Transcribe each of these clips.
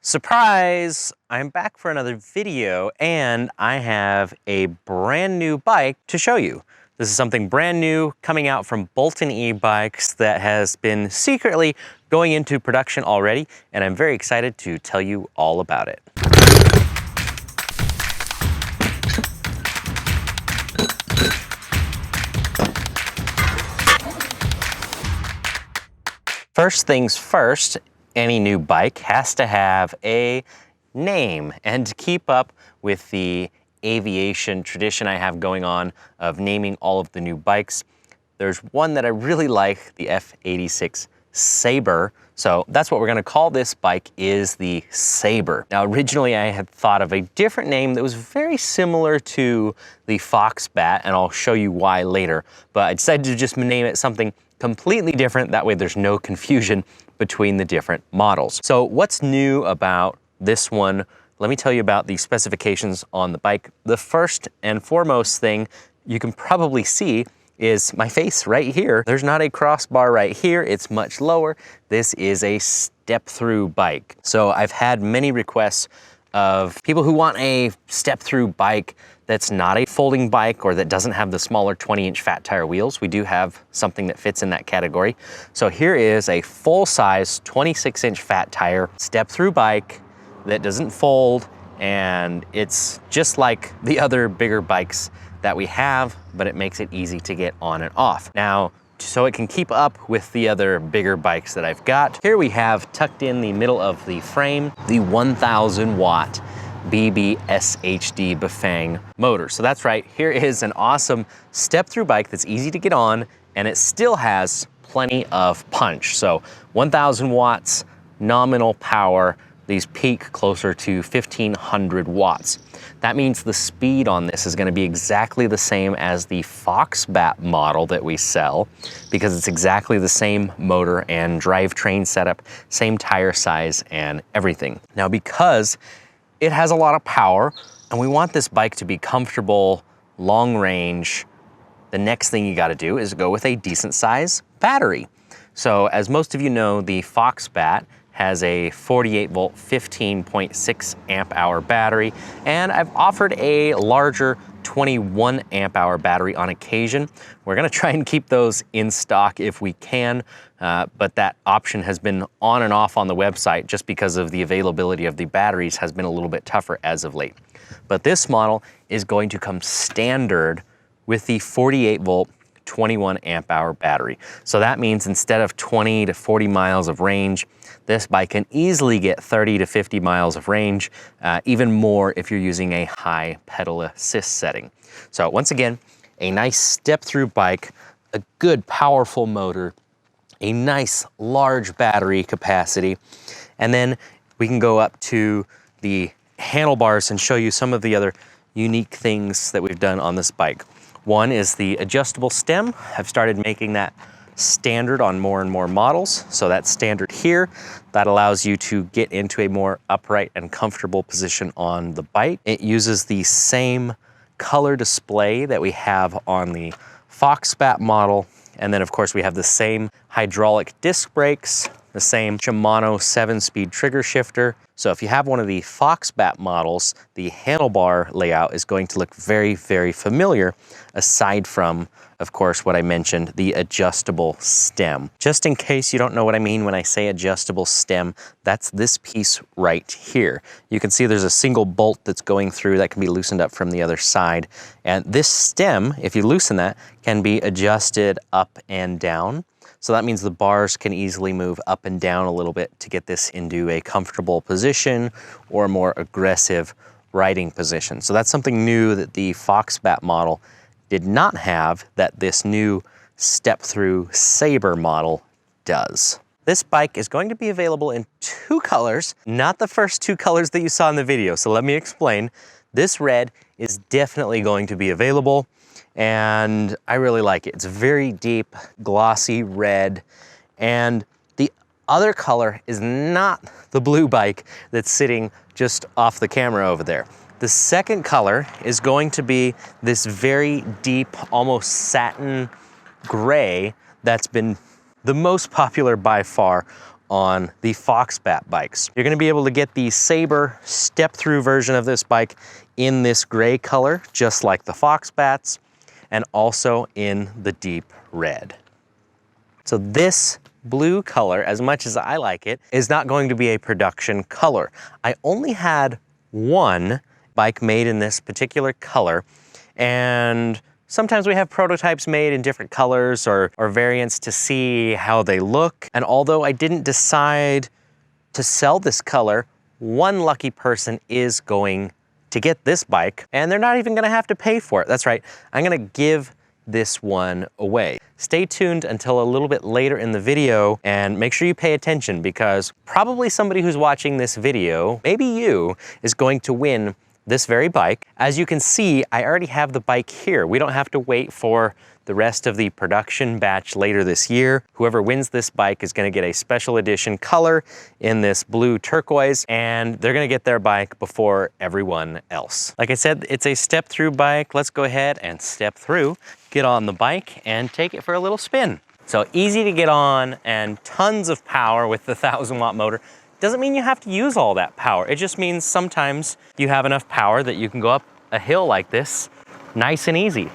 Surprise! I'm back for another video and I have a brand new bike to show you. This is something brand new coming out from Bolton e-bikes that has been secretly going into production already, and I'm very excited to tell you all about it. First things first, any new bike has to have a name, and to keep up with the aviation tradition I have going on of naming all of the new bikes, there's one that I really like, the F86 Sabre. So that's what we're gonna call this bike, is the Sabre. Now originally I had thought of a different name that was very similar to the Fox Bat, and I'll show you why later, but I decided to just name it something completely different. That way there's no confusion between the different models. So what's new about this one? Let me tell you about the specifications on the bike. The first and foremost thing you can probably see is my face right here. There's not a crossbar right here, it's much lower. This is a step-through bike. So I've had many requests of people who want a step-through bike that's not a folding bike or that doesn't have the smaller 20-inch fat tire wheels. We do have something that fits in that category. So here is a full-size 26-inch fat tire step-through bike that doesn't fold, and it's just like the other bigger bikes that we have, but it makes it easy to get on and off. Now, so it can keep up with the other bigger bikes that I've got, here we have tucked in the middle of the frame, the 1,000 watt BBSHD Bafang motor. So that's right, here is an awesome step-through bike that's easy to get on, and it still has plenty of punch. So 1,000 watts, nominal power. These peak closer to 1,500 watts. That means the speed on this is gonna be exactly the same as the Fox Bat model that we sell, because it's exactly the same motor and drivetrain setup, same tire size and everything. Now, because it has a lot of power and we want this bike to be comfortable, long range, the next thing you gotta do is go with a decent size battery. So as most of you know, the Fox Bat has a 48 volt, 15.6 amp hour battery, and I've offered a larger 21 amp hour battery on occasion. We're gonna try and keep those in stock if we can, but that option has been on and off on the website just because of the availability of the batteries has been a little bit tougher as of late. But this model is going to come standard with the 48 volt, 21 amp hour battery. So that means instead of 20 to 40 miles of range, this bike can easily get 30 to 50 miles of range, even more if you're using a high pedal assist setting. So once again, a nice step-through bike, a good powerful motor, a nice large battery capacity, and then we can go up to the handlebars and show you some of the other unique things that we've done on this bike. One is the adjustable stem. I've started making that standard on more and more models. So that's standard here. That allows you to get into a more upright and comfortable position on the bike. It uses the same color display that we have on the Fox Bat model. And then of course we have the same hydraulic disc brakes, the same Shimano 7-speed trigger shifter. So if you have one of the Fox Bat models, the handlebar layout is going to look very, very familiar, aside from, of course, what I mentioned, the adjustable stem. Just in case you don't know what I mean when I say adjustable stem, that's this piece right here. You can see there's a single bolt that's going through that can be loosened up from the other side. And this stem, if you loosen that, can be adjusted up and down. So that means the bars can easily move up and down a little bit to get this into a comfortable position or a more aggressive riding position. So that's something new that the Fox Bat model did not have, that this new step-through Sabre model does. This bike is going to be available in 2 colors, not the first 2 colors that you saw in the video. So let me explain. This red is definitely going to be available, and I really like it. It's very deep, glossy red, and the other color is not the blue bike that's sitting just off the camera over there. The second color is going to be this very deep, almost satin gray that's been the most popular by far on the Foxbat bikes. You're gonna be able to get the Sabre step-through version of this bike in this gray color, just like the Foxbats, and also in the deep red. So this blue color, as much as I like it, is not going to be a production color. I only had one bike made in this particular color, and sometimes we have prototypes made in different colors or variants to see how they look. And although I didn't decide to sell this color, one lucky person is going to get this bike, and they're not even gonna have to pay for it. That's right, I'm gonna give this one away. Stay tuned until a little bit later in the video and make sure you pay attention, because probably somebody who's watching this video, maybe you, is going to win this very bike. As you can see, I already have the bike here. We don't have to wait for the rest of the production batch later this year. Whoever wins this bike is gonna get a special edition color in this blue turquoise, and they're gonna get their bike before everyone else. Like I said, it's a step-through bike. Let's go ahead and step through, get on the bike, and take it for a little spin. So easy to get on and tons of power with the 1,000-watt motor. Doesn't mean you have to use all that power. It just means sometimes you have enough power that you can go up a hill like this, nice and easy.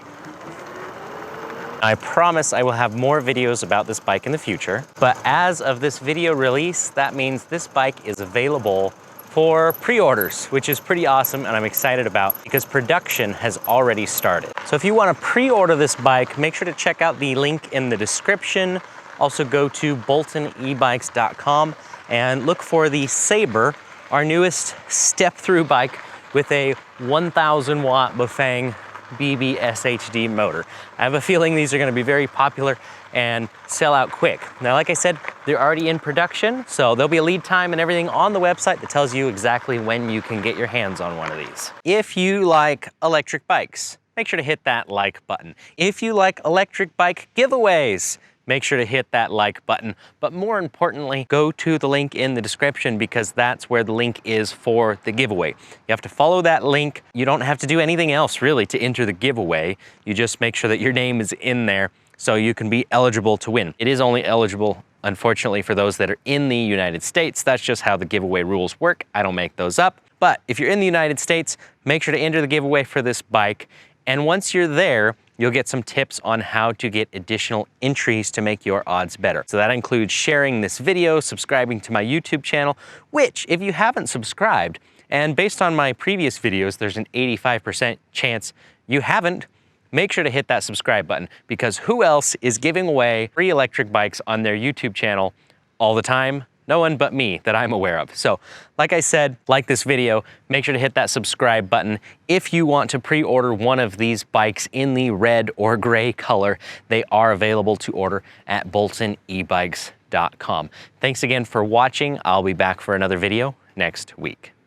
I promise I will have more videos about this bike in the future, but as of this video release, that means this bike is available for pre-orders, which is pretty awesome and I'm excited about, because production has already started. So if you want to pre-order this bike, make sure to check out the link in the description. Also go to boltonebikes.com and look for the Sabre, our newest step-through bike with a 1,000-watt Bafang BB SHD motor. I have a feeling these are gonna be very popular and sell out quick. Now, like I said, they're already in production, so there'll be a lead time and everything on the website that tells you exactly when you can get your hands on one of these. If you like electric bikes, make sure to hit that like button. If you like electric bike giveaways, make sure to hit that like button. But more importantly, go to the link in the description, because that's where the link is for the giveaway. You have to follow that link. You don't have to do anything else really to enter the giveaway. You just make sure that your name is in there so you can be eligible to win. It is only eligible, unfortunately, for those that are in the United States. That's just how the giveaway rules work. I don't make those up. But if you're in the United States, make sure to enter the giveaway for this bike. And once you're there, you'll get some tips on how to get additional entries to make your odds better. So that includes sharing this video, subscribing to my YouTube channel, which if you haven't subscribed, and based on my previous videos, there's an 85% chance you haven't, make sure to hit that subscribe button, because who else is giving away free electric bikes on their YouTube channel all the time? No one but me that I'm aware of. So like I said, like this video, make sure to hit that subscribe button. If you want to pre-order one of these bikes in the red or gray color, they are available to order at boltonebikes.com. Thanks again for watching. I'll be back for another video next week.